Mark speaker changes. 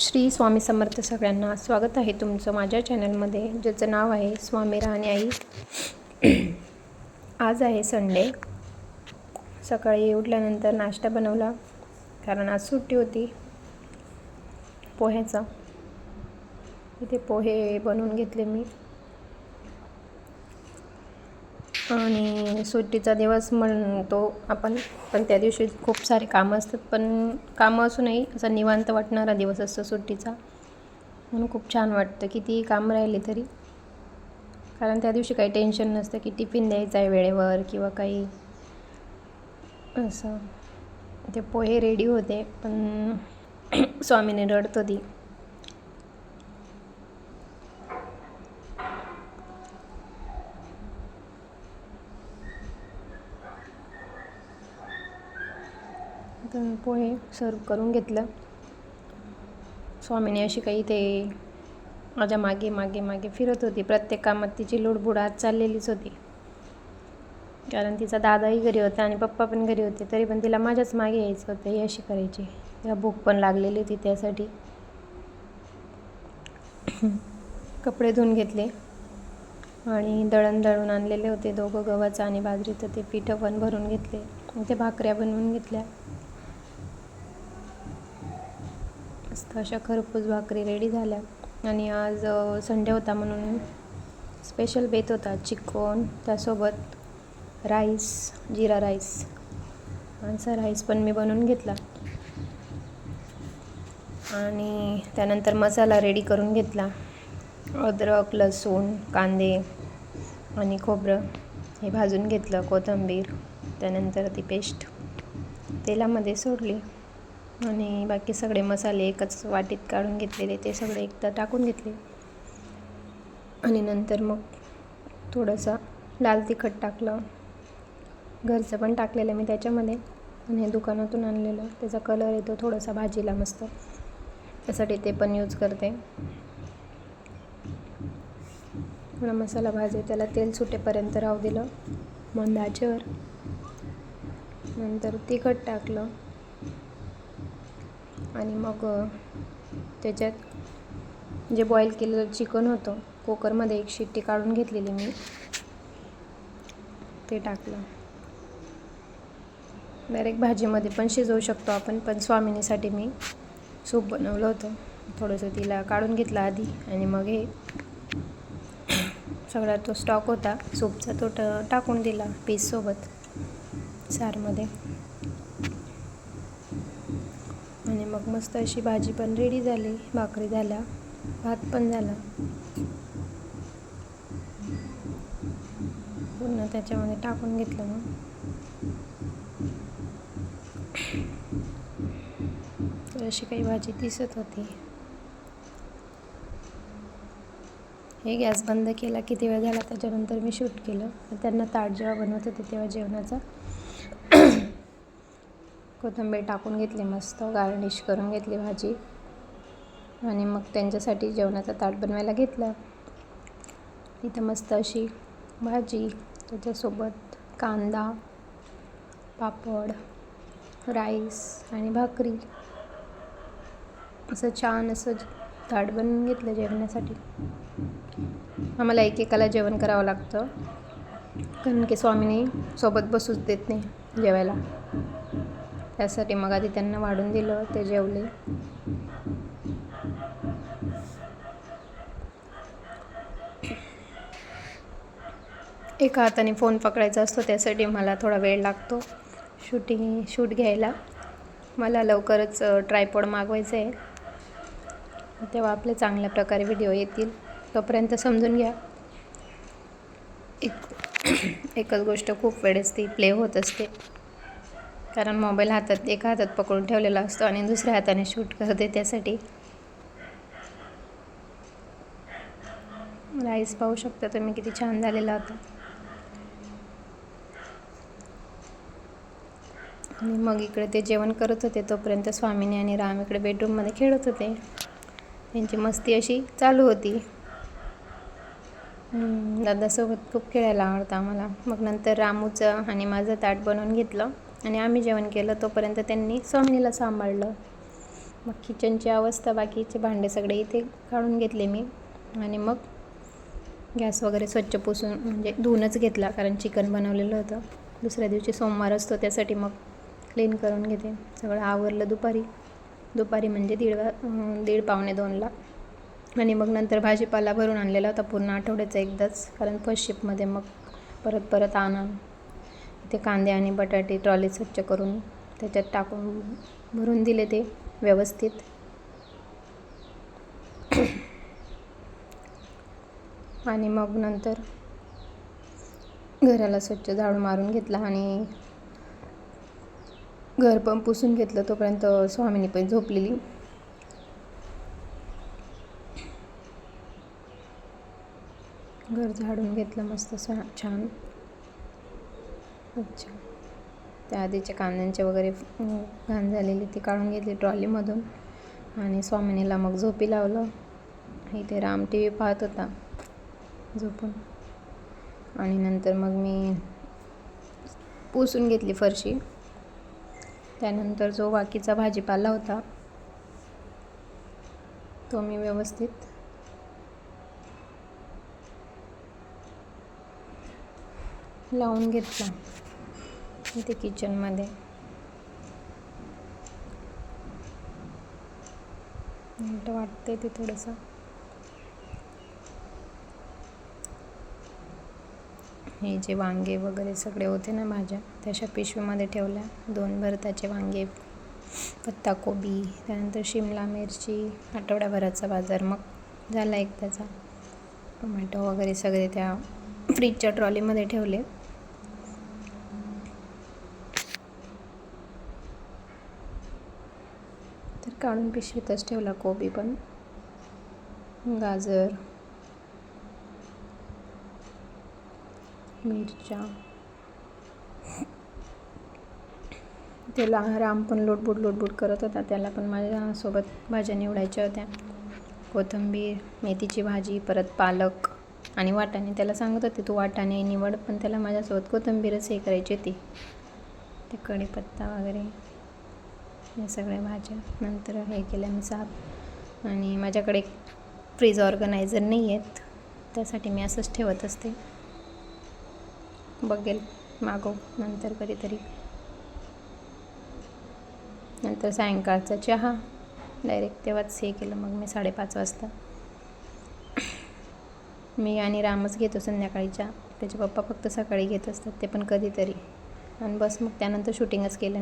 Speaker 1: श्री स्वामी समर्थ सगळ्यांना स्वागत आहे तुमचं माझ्या चॅनलमध्ये, ज्याचं नाव आहे स्वामी राहणे आई. आज आहे संडे. सकाळी उठल्यानंतर नाश्ता बनवला, कारण आज सुट्टी होती पोह्याचा. इथे पोहे बनवून घेतले मी. आणि सुट्टीचा दिवस म्हणतो आपण, पण त्या दिवशी खूप सारे कामं असतात. पण कामं असूनही असा निवांत वाटणारा दिवस असतो सुट्टीचा, म्हणून खूप छान वाटतं कितीही काम राहिले तरी. कारण त्या दिवशी काही टेन्शन नसतं की टिफिन द्यायचा आहे वेळेवर किंवा काही असं. ते पोहे रेडी होते, पण स्वामीने रडत होती. तर पोहे सर्व करून घेतलं. स्वामीने अशी काही ते माझ्या मागे मागे मागे फिरत होती. प्रत्येक कामात तिची लुडबुड आज चाललेलीच होती. कारण तिचा दादाही घरी होता आणि पप्पा पण घरी होते, तरी पण तिला माझ्याच मागे यायचं होतं. ही अशी करायची. तिला भूक पण लागलेली होती, त्यासाठी कपडे धुवून घेतले आणि दळण दळून आणलेले होते दोघं, गव्हाचं आणि बाजरीचं. ते पिठं पण भरून घेतले. ते भाकऱ्या बनवून घेतल्या. मस्त अशा खरपूस भाकरी रेडी झाल्या. आणि आज संडे होता म्हणून स्पेशल बेत होता, चिकन, त्यासोबत राईस, जिरा राईस. असा राईस पण मी बनवून घेतला. आणि त्यानंतर मसाला रेडी करून घेतला. अद्रक, लसूण, कांदे आणि खोबरं हे भाजून घेतलं, कोथिंबीर. त्यानंतर ती पेस्ट तेलामध्ये सोडली आणि बाकी सगळे मसाले एकच वाटीत काढून घेतलेले ते सगळे एकदा टाकून घेतले. आणि नंतर मग थोडंसं लाल तिखट टाकलं, घरचं पण टाकलेलं मी त्याच्यामध्ये. आणि हे दुकानातून आणलेलं, त्याचा कलर येतो थोडासा भाजीला मस्त, त्यासाठी ते पण यूज करते. थोडा मसाला भाजे, त्याला तेल सुटेपर्यंत राहू दिलं मंद आचेवर. नंतर तिखट टाकलं आणि मग त्याच्यात जे बॉईल केलेलं चिकन होतं, कुकरमध्ये एक शिट्टी काढून घेतलेली मी, ते टाकलं. डायरेक्ट भाजीमध्ये पण शिजवू शकतो आपण, पण स्वामिनीसाठी मी सूप बनवलं होतं. थोडंसं तिला काढून घेतलं आधी आणि मग हे सगळा तो स्टॉक होता सूपचा, तो टाकून दिला पीससोबत सारमध्ये. आणि मग मस्त अशी भाजी पण रेडी झाली, भाकरी झाल्या, भात पण झाला. पूर्ण त्याच्यामध्ये टाकून घेतलं. मग तर अशी काही भाजी दिसत होती. हे गॅस बंद केला, किती वेळ झाला त्याच्यानंतर मी शूट केलं. त्यांना ताट जेव्हा बनवत होते तेव्हा जेवणाचा कोथिंबीर टाकून घेतली, मस्त गार्निश करून घेतली भाजी. आणि मग त्यांच्यासाठी जेवणाचा ताट बनवायला घेतलं. इथं मस्त अशी भाजी, त्याच्यासोबत कांदा, पापड, राईस आणि भाकरी, असं छान असं ताट बनवून घेतलं जेवणासाठी. आम्हाला एकेकाला जेवण करावं लागतं, कारण की स्वामीनी सोबत बसूच देत नाही जेवायला. त्यासाठी मग आधी त्यांना वाढून दिलं, ते जेवले. एका हाताने फोन पकडायचा असतो, त्यासाठी मला थोडा वेळ लागतो शूट घ्यायला. मला लवकरच ट्रायपॉड मागवायचं आहे, तेव्हा आपले चांगल्या प्रकारे व्हिडिओ येतील. तोपर्यंत समजून घ्या, एकच गोष्ट खूप वेळेस ती प्ले होत असते, कारण मोबाईल एका हातात पकडून ठेवलेला असतो आणि दुसऱ्या हाताने शूट करते. त्यासाठी राईस पाहू शकता तुम्ही किती छान झालेला होता. आणि मग इकडे ते जेवण करत होते, तोपर्यंत स्वामीनी आणि राम इकडे बेडरूममध्ये खेळत होते. त्यांची मस्ती अशी चालू होती. दादासोबत खूप खेळायला आवडतं आम्हाला. मग नंतर रामूचं आणि माझं ताट बनवून घेतलं आणि आम्ही जेवण केलं. तोपर्यंत त्यांनी स्वामिनीला सांभाळलं. मग किचनची अवस्था, बाकीचे भांडे सगळे इथे काढून घेतले मी. आणि मग गॅस वगैरे स्वच्छ पुसून म्हणजे धुवूनच घेतला, कारण चिकन बनवलेलं होतं. दुसऱ्या दिवशी सोमवार असतो, त्यासाठी मग क्लीन करून घेते. सगळं आवरलं दुपारी म्हणजे 1:30-1:45 आणि मग नंतर भाजीपाला भरून आणलेला होता पूर्ण आठवड्याचा एकदाच, कारण फर्स्ट शिफ्टमध्ये मग परत आणा. इथे कांदे आणि बटाटे ट्रॉली स्वच्छ करून त्याच्यात टाकून भरून दिले ते व्यवस्थित. आणि मग नंतर घराला स्वच्छ झाडू मारून घेतला आणि घर पण पुसून घेतलं. तोपर्यंत स्वामिनी पण झोपलेली. घर झाडून घेतलं मस्त छान. अच्छा, त्या आधीच्या कांद्यांचे वगैरे घाण झालेली ती काढून घेतली ट्रॉलीमधून. आणि स्वामिनीला मग झोपी लावलं. इथे राम TV पाहत होता झोपून. आणि नंतर मग मी पुसून घेतली फरशी. त्यानंतर जो बाकीचा भाजीपाला होता तो मी व्यवस्थित लावून घेतला इथे किचनमध्ये. वाटते ते थोडंसं. हे जे वांगे वगैरे सगळे होते ना भाज्या, त्याच्या पिशवीमध्ये ठेवल्या. 2 भरताचे वांगे, पत्ताकोबी, त्यानंतर शिमला मिरची, आठवड्याभराचा बाजार मग झाला एक त्याचा. टोमॅटो वगैरे सगळे त्या फ्रीजच्या ट्रॉलीमध्ये ठेवले. तर काढून पिशवीतच ठेवला कोबी पण, गाजर, मिरच्या. त्याला राम पण लोटबूट करत होता. त्याला पण माझ्यासोबत भाज्या निवडायच्या होत्या. कोथिंबीर, मेथीची भाजी, परत पालक आणि वाटाणे. त्याला सांगत होते तू वाटाणे निवड, पण त्याला माझ्यासोबत कोथिंबीरच हे करायची होती. ते कढीपत्ता वगैरे या सगळ्या भाज्या नंतर हे केल्या मी साफ. आणि माझ्याकडे फ्रीज ऑर्गनायझर नाही आहेत, त्यासाठी मी असंच ठेवत असते. बघेल मागव नंतर कधीतरी. नंतर सायंकाळचा चहा डायरेक्ट तेव्हाच हे केलं. मग मी 5:30 वाजता. मी आणि रामच घेतो संध्याकाळी चहा. त्याचे पप्पा फक्त सकाळी घेत असतात, ते पण कधीतरी. आणि बस मग त्यानंतर शूटिंगच केलं.